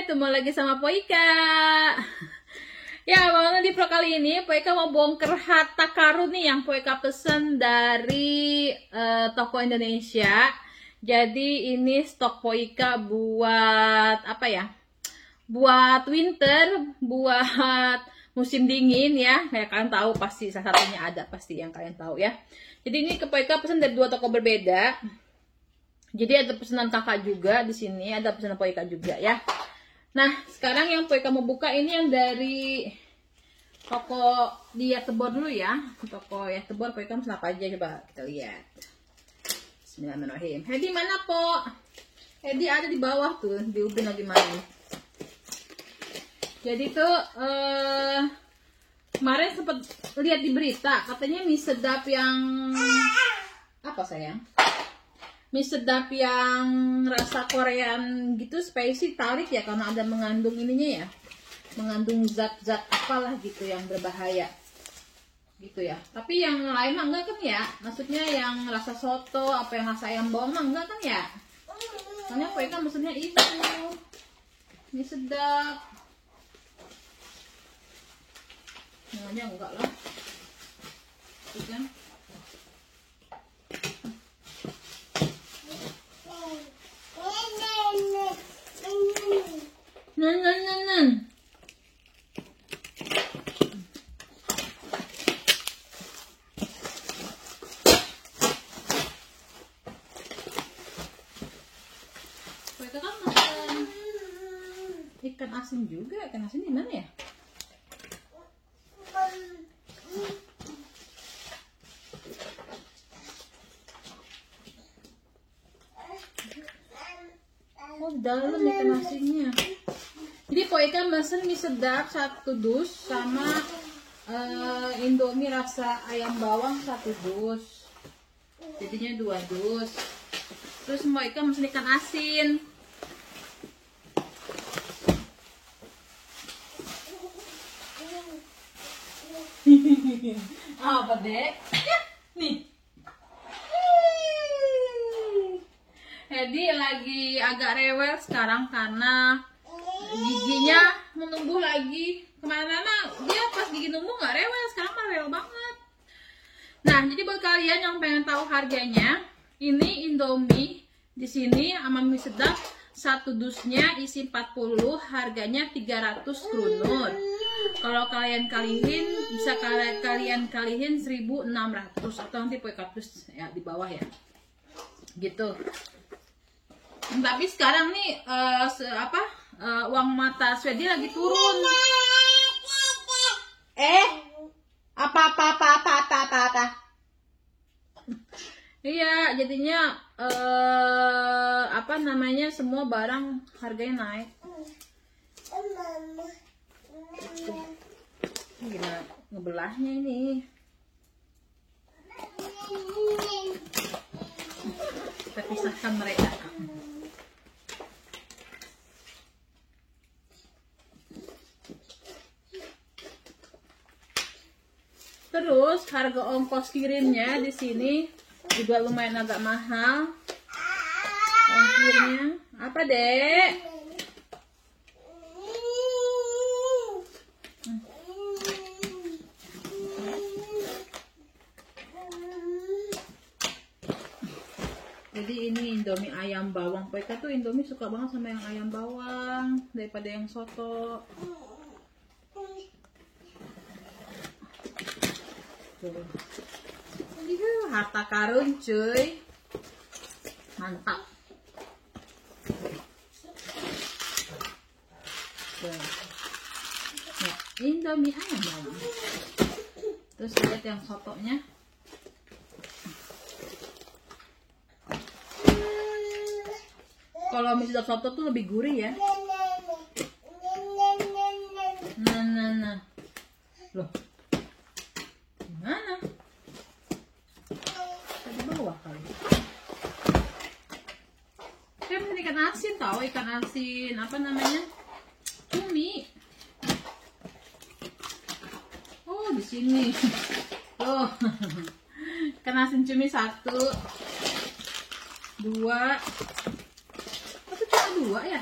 ketemu lagi sama Poika. Ya, bang, di pro kali ini Poika mau bongkar harta karun nih yang Poika pesen dari toko Indonesia. Jadi ini stok Poika buat apa ya? Buat winter, buat musim dingin ya. Kayak kalian tahu pasti salah satunya ada pasti yang kalian tahu ya. Jadi ini ke Poika pesen dari dua toko berbeda. Jadi ada pesanan kakak juga di sini, ada pesanan Poika juga ya. Nah, sekarang yang Poika mau buka ini yang dari toko dia Tebor dulu ya. Toko ya Tebor, Poika pesen apa aja coba kita lihat. Bismillahirrahmanirrahim. Hedi mana, Po? Hedi ada di bawah tuh, di ubin lagi main. Jadi tuh kemarin sempat lihat di berita katanya mie sedap yang apa sayang? Mie sedap yang rasa Korean gitu spicy tarik ya karena ada mengandung ininya ya, mengandung zat-zat apalah gitu yang berbahaya gitu ya. Tapi yang lain mah enggak kan ya, maksudnya yang rasa soto apa yang rasa ayam bawang mah enggak kan ya. Soalnya Poika maksudnya itu mie sedap namanya enggak lah kan. Nan. Mereka kan makan ikan asin juga. Ikan asin di mana ya? Oh, dalam ikan asinnya. Jadi Poika pesen mie sedap 1 dus sama Indomie rasa ayam bawang 1 dus. Jadinya 2 dus. Terus Poika pesen ikan asin. Apa dek? Nih. Hedi lagi agak rewel sekarang karena giginya menumbuh lagi. Kemana dia pas gigi numbuh nggak rewel, sekarang mah rewel banget. Nah, jadi buat kalian yang pengen tahu harganya, ini Indomie di sini sama mie sedap 1 dusnya isi 40, harganya 300 krunur. Kalau kalian kalihin bisa kalian kalihin 1.600 atau nanti Poika tulis ya di bawah ya. Gitu. Tapi sekarang nih uang mata Swedia lagi turun. Apa. Iya, jadinya semua barang harganya naik. Gimana ngebelahnya ini? Kita pisahkan mereka. Terus harga ongkos kirimnya di sini juga lumayan agak mahal. Ongkirnya apa, Dek? Jadi ini Indomie ayam bawang. Poika tuh Indomie suka banget sama yang ayam bawang daripada yang soto. Harta karun cuy, mantap. Ya, Indomie ayam bawang. Terus lihat yang sotonya. Kalau mie sedap soto tuh lebih gurih ya. Nah. Loh. Gimana? Di bawah kali. Saya pesen ikan asin tahu, ikan asin apa namanya? Cumi. Oh, di sini. Oh. Ikan asin cumi 1. 2. Apa cuma 2 ya?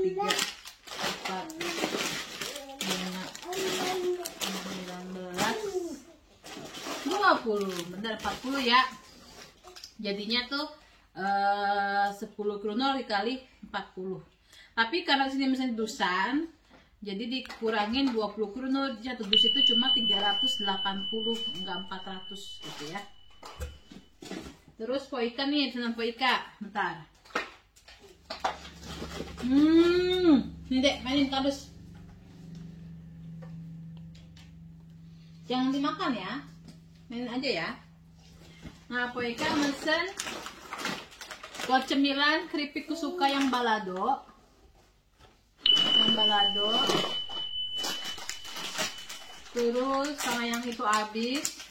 3 4 5 19 20, bener 40 ya. Jadinya tuh 10 kronor dikali 40. Tapi karena sini mesin dusan, jadi dikurangin 20 kronor, jatuh dus itu cuma 380, enggak 400 gitu ya. Terus poika nih, senang poika, bentar. Ini dek, mainin terus. Jangan dimakan ya, mainin aja ya. Nah, poika mesen buat cemilan keripik kesuka yang balado. Yang balado. Terus sama yang itu habis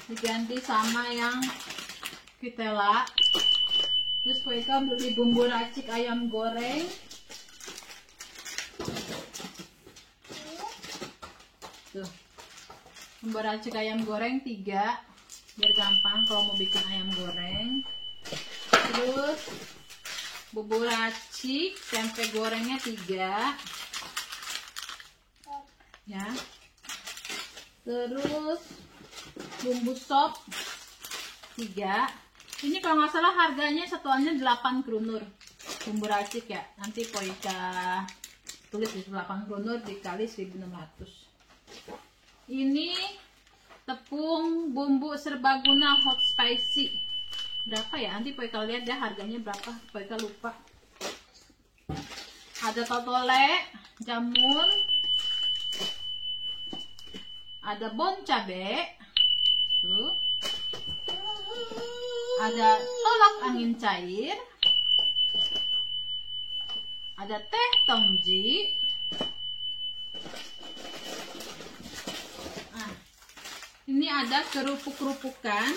diganti sama yang vitela. Terus poika beli bumbu racik ayam goreng. Tuh. Bumbu racik ayam goreng 3 biar gampang kalau mau bikin ayam goreng. Terus bumbu racik tempe gorengnya 3 ya. Terus bumbu sop 3. Ini kalau nggak salah harganya satuannya 8 kronor bumbu racik ya. Nanti poika tulis di 8 kronor dikali 1.600. Ini tepung bumbu serbaguna hot spicy. Berapa ya? Nanti poika lihat ya harganya berapa. Poika lupa. Ada totole, jamun, ada bon cabe, tuh. Ada tolak angin cair, ada teh tongji. Nah, ini ada kerupuk-kerupukan.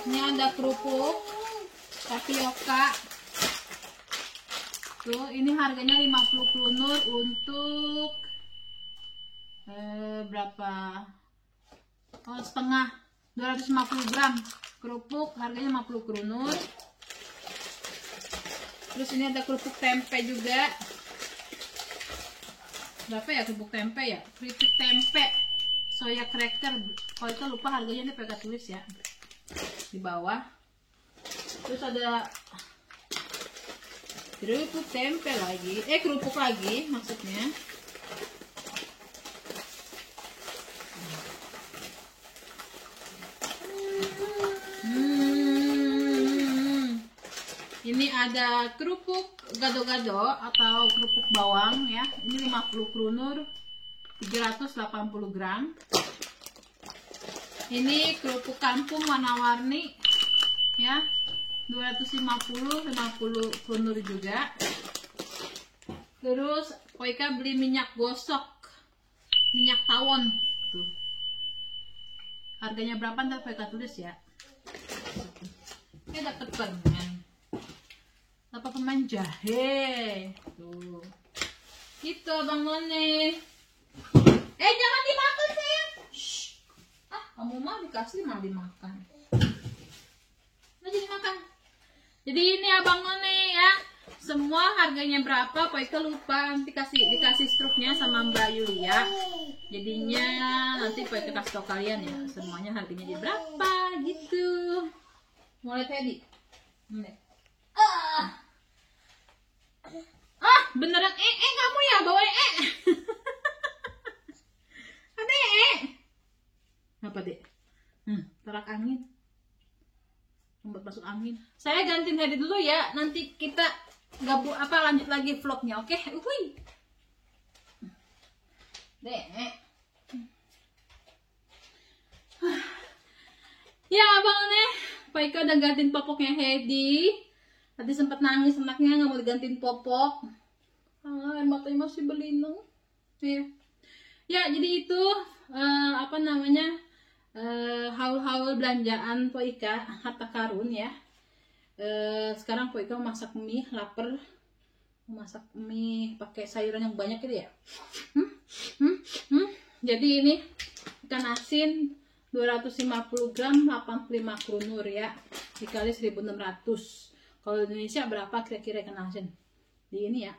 Ini ada kerupuk tapioka. Tuh, ini harganya 50 kronor untuk berapa? Oh, setengah 250 gram kerupuk, harganya 50 kronor. Terus ini ada kerupuk tempe juga. Berapa ya kerupuk tempe ya? Keripik tempe soya cracker. Kalau itu lupa harganya, ini pakai tulis ya di bawah. Terus ada Kerupuk tempe lagi. Kerupuk lagi maksudnya. Ini ada kerupuk gado-gado atau kerupuk bawang ya. Ini 50 krunur, 380 gram. Ini kerupuk kampung warna-warni ya. 250 krunur juga. Terus Poika beli minyak gosok, minyak tawon tuh. Harganya berapa ntar Poika tulis ya. Ini dapat permen jahe tuh. Gitu Bang None. Jangan dimakan sayang. Kamu mah dikasih malah dimakan. Nah, jadi makan. Jadi ini Abang None ya. Semua harganya berapa Poika lupa, nanti dikasih struknya sama Mbak Yulia. Jadinya nanti Poika kasih tau kalian ya semuanya harganya di berapa gitu. Mulai tadi. Beneran kamu ya bawa ada apa dek? Terak angin, membuat masuk angin. Saya gantiin Hedi dulu ya, nanti kita lanjut lagi vlognya, oke? Dek. Ya Abang nih, Poika udah gantiin popoknya Hedi. Tadi sempat nangis anaknya nggak mau digantiin popok. Air matanya masih belinang. Ya jadi itu haul-haul belanjaan Poika harta karun ya. Sekarang Poika masak mie, lapar. Masak mie pakai sayuran yang banyak gitu ya. Jadi ini ikan asin 250 gram 85 krunur ya, dikali 1600. Kalau di Indonesia berapa kira-kira ikan asin? Di ini ya,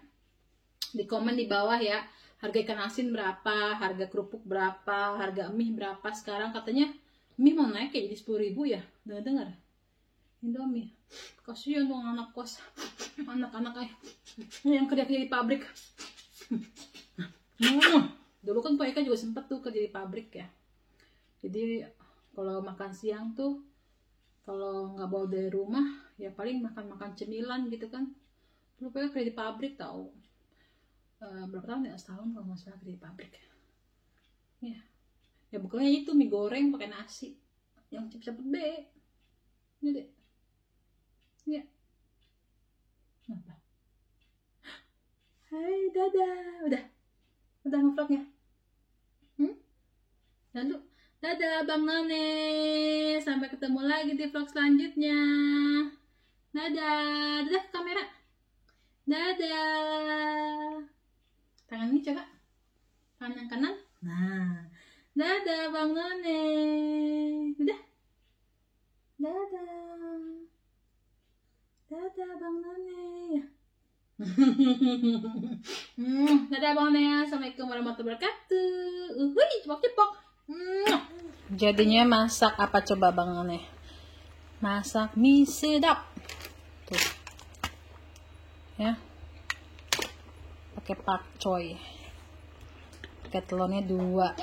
di komen di bawah ya, harga ikan asin berapa, harga kerupuk berapa, harga mie berapa. Sekarang katanya mie mau naik kayak jadi 10.000 ya, dengar Indomie. Kasihan dong anak kos, anak-anak yang kerja di pabrik. Dulu kan Poika juga sempet tuh kerja di pabrik ya. Jadi kalau makan siang tuh, kalau nggak bawa dari rumah ya paling makan cemilan gitu kan. Dulu Poika kerja di pabrik tahu. Berapa tahun ya? Setahun kalau nggak salah kerja di pabrik. Ya bukannya itu mie goreng pakai nasi yang cepet-cepet deh. Ini deh. Ya. Kenapa? Hai dadah, udah ngevlognya. Dadah Bang None, sampai ketemu lagi di vlog selanjutnya. Dadah kamera. Dadah. Tangan ini coba, tangan yang kanan. Nah, dadah Bang None. Udah. Dadah Bang None. Dadah Bang None. Assalamualaikum warahmatullahi wabarakatuh. Cepok. Jadinya masak apa coba Bang None? Masak mie sedap. Tuh. Ya. Pakai pakcoy. Pakai telurnya 2.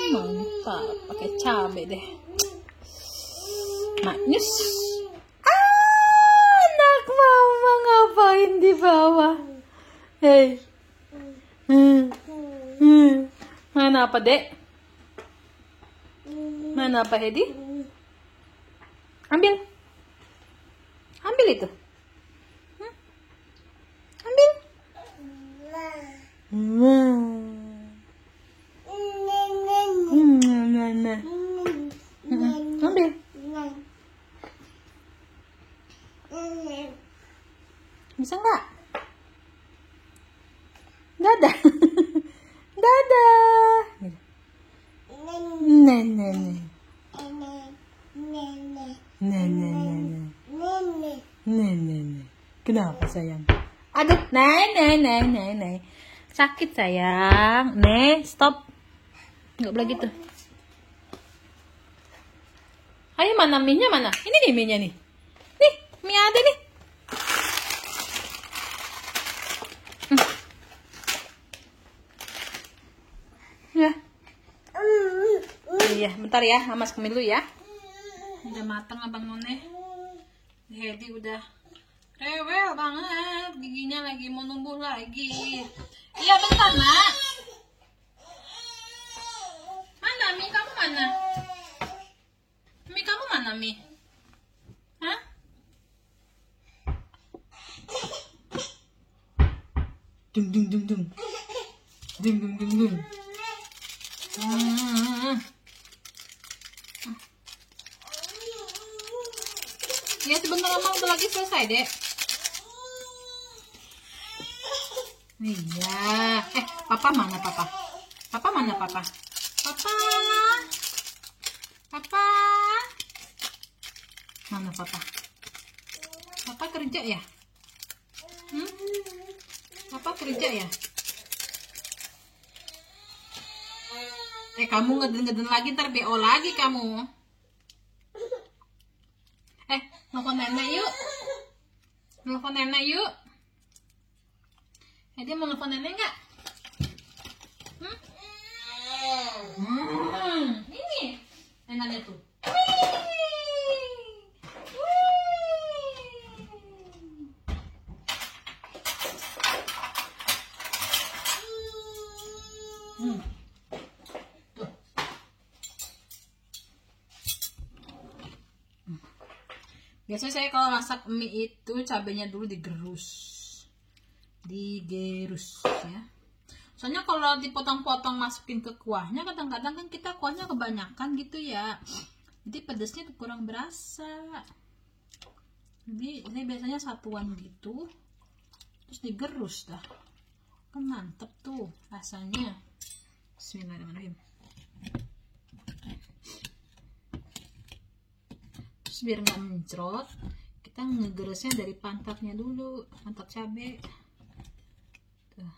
Mantap. Pakai cabe deh. Manis. Anak mama ngapain di bawah? Hei. Mana apa, Dek? Mana apa, Hedi? Ambil itu. Ambil. Ambil. Bisa nggak? Dadah. Dadah. Nenek. Kenapa sayang? Aduh, nenek. Sakit sayang. Stop. Nggak boleh gitu. Ayo mana mie-nya mana? Ini nih mie-nya nih. Nih, mie ada nih. Bentar ya, Mama masakin dulu ya. Udah matang Abang None. Hedi udah rewel banget, giginya lagi mau numbuh lagi. Iya bentar nak. Mana Mi, kamu mana? Mi, kamu mana Mi? Hah? Dung dung dung dung. Dung dung dung dung. Ya sebentar Mama udah lagi selesai dek. Iya. Papa mana papa? Papa mana papa? Papa. Papa. Mana papa? Papa kerja ya? Papa kerja ya? Kamu ngeden-ngeden lagi ntar BO lagi kamu. Nelfon nenek yuk. Nelfon nenek yuk. Dia mau nelfon nenek nggak? Ini neneknya tuh. Biasanya saya kalau masak mie itu cabenya dulu digerus ya. Soalnya kalau dipotong-potong masukin ke kuahnya, kadang-kadang kan kita kuahnya kebanyakan gitu ya, jadi pedesnya kurang berasa. Jadi ini biasanya satuan gitu, terus digerus dah, kan mantep tuh rasanya. Bismillahirrahmanirrahim. Terus biar nggak mencrot, kita ngegerusnya dari pantatnya dulu, pantat cabai tuh.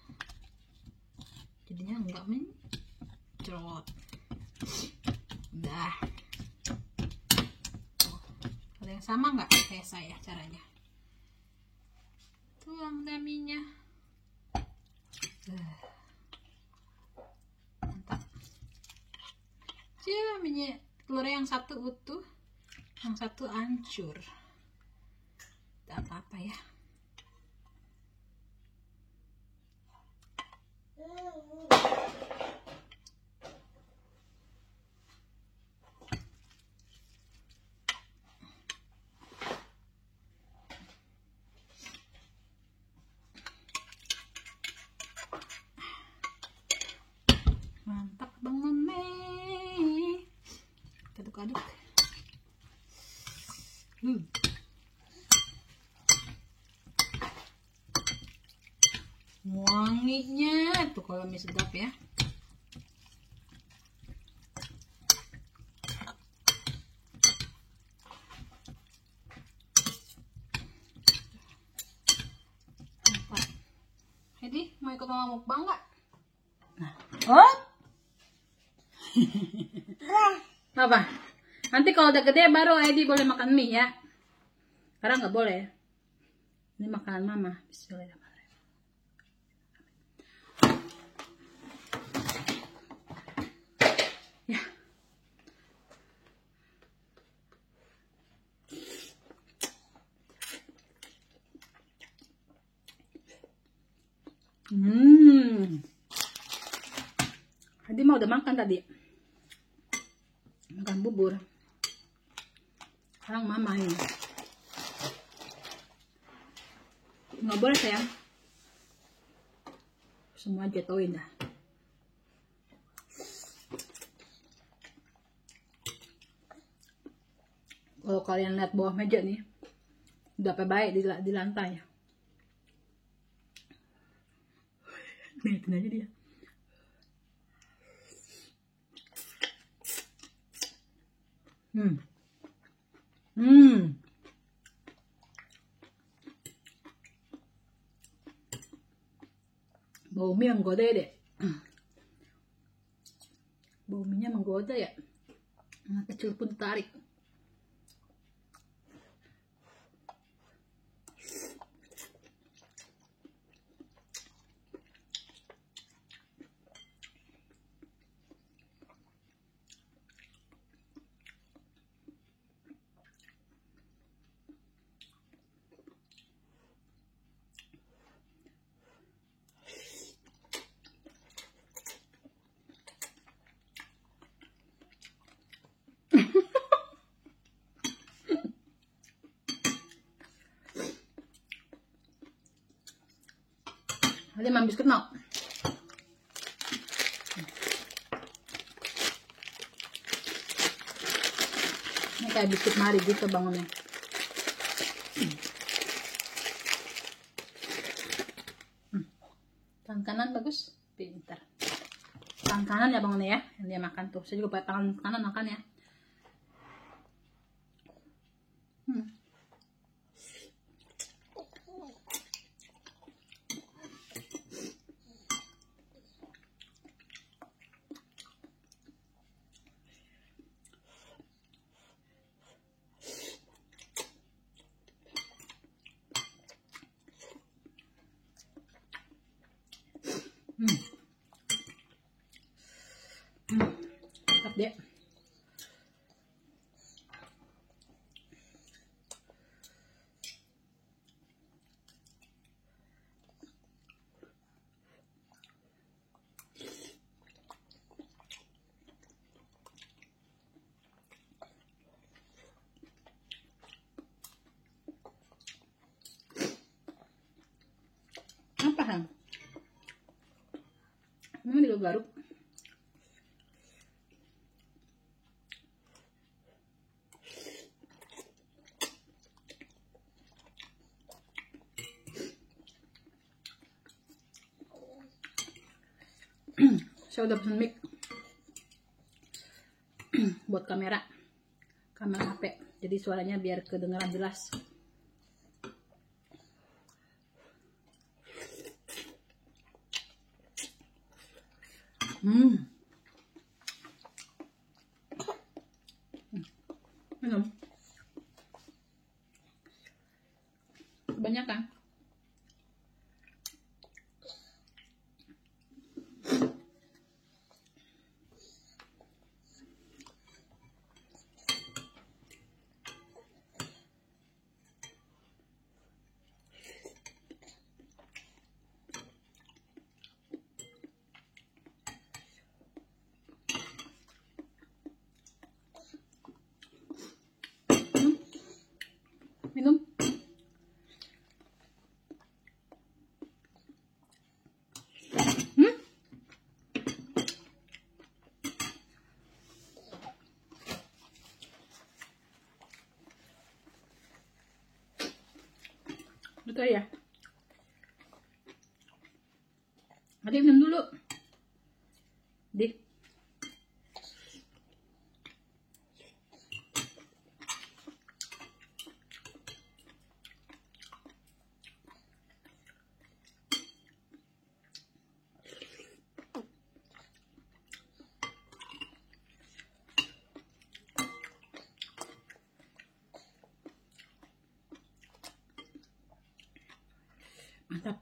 Jadinya nggak mencrot. Udah. Ada yang sama nggak kayak saya caranya? Tuang daminya. Mantap. Daminya telurnya yang satu utuh, yang satu hancur. Tidak apa-apa ya. Mantap Bang None. Aduk-aduk. Wanginya tuh kalau mie sedap ya. Mantap. Hedi mau ikut mama mukbang nggak? Nah. Oh? Apa? Nanti kalau udah gede baru Edi boleh makan mie ya. Sekarang nggak boleh. Ini makanan mama. Bismillahirrahmanirrahim. Ya. Edi mau udah makan tadi. Makan bubur. Sekarang mama ini. Nggak boleh sayang. Semua jatuhin dah. Kalau kalian lihat bawah meja nih, udah baik di lantai. Lihatin aja dia. Bau mie menggoda ya dek. Bau mie-nya menggoda ya. Anak kecil pun tertarik. Ada mam biskuit mau? Ini kayak biskuit mari gitu bangunnya. Tangan kanan bagus, pintar. Tangan kanan ya bangunnya ya, yang dia makan tuh. Saya juga pakai tangan kanan makan ya. Mantap deh. Apa Han? Memang digaruk. Saya udah pesen mic buat kamera HP, jadi suaranya biar kedengaran jelas. Minum. Banyak kan? Minum. Betul ya? Adik minum dulu. Dik. Mantap.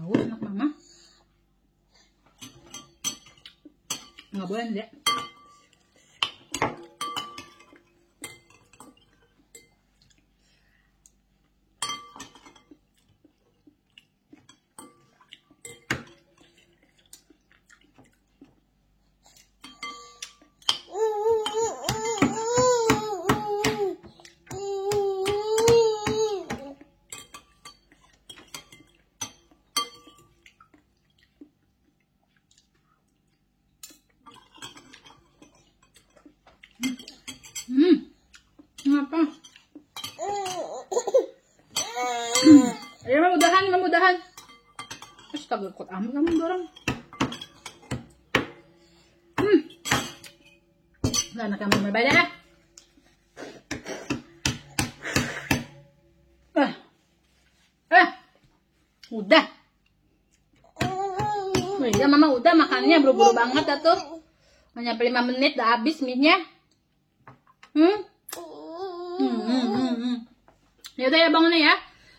Anak mama. Nggak boleh deh. Ngapa? Ya, mudahan. Astaga, kuat amat kamu dorong. Nggak enak kamu berbeda ya? Udah. Ya mama udah makannya buru-buru banget ya tuh. Hanya 5 menit udah habis mie-nya. Yaudah ya Bang nih ya.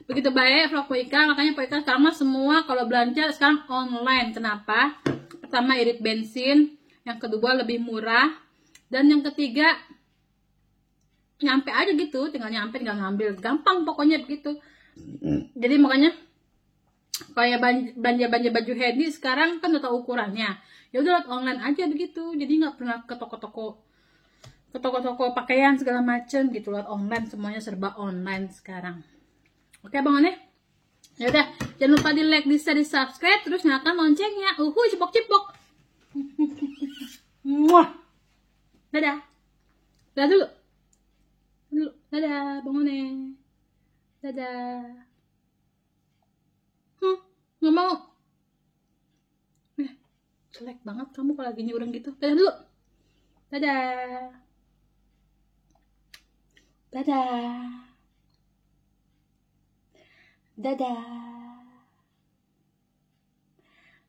Begitu baik vlog Poika, makanya Poika sekarang mah semua kalau belanja sekarang online. Kenapa? Pertama irit bensin, yang kedua lebih murah, dan yang ketiga nyampe aja gitu, tinggal nyampe, tinggal ngambil, gampang pokoknya begitu. Jadi makanya kayak belanja baju handy sekarang kan udah tahu ukurannya. Ya udah online aja begitu. Jadi nggak pernah ke toko-toko pakaian segala macem gitu, lewat online, semuanya serba online sekarang. Oke Bang Ane, ya udah jangan lupa di like, di share, di subscribe, terus nyalakan loncengnya. Cipok. Muah. Dadah. Dadah dulu. Dadah Bang Ane. Dadah. Nggak mau. Jelek banget kamu kalau lagi nyurang gitu. Dadah dulu. Dadah. Dadah. Dadah.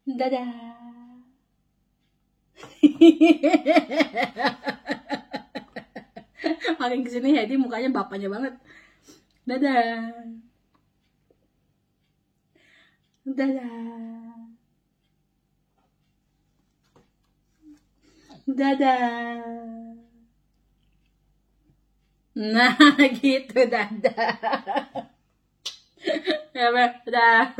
Dadah. Makin kesini Hedi mukanya bapaknya banget. Dadah. Dadah. Dadah. Nah gitu, dadah. Ya, dadah.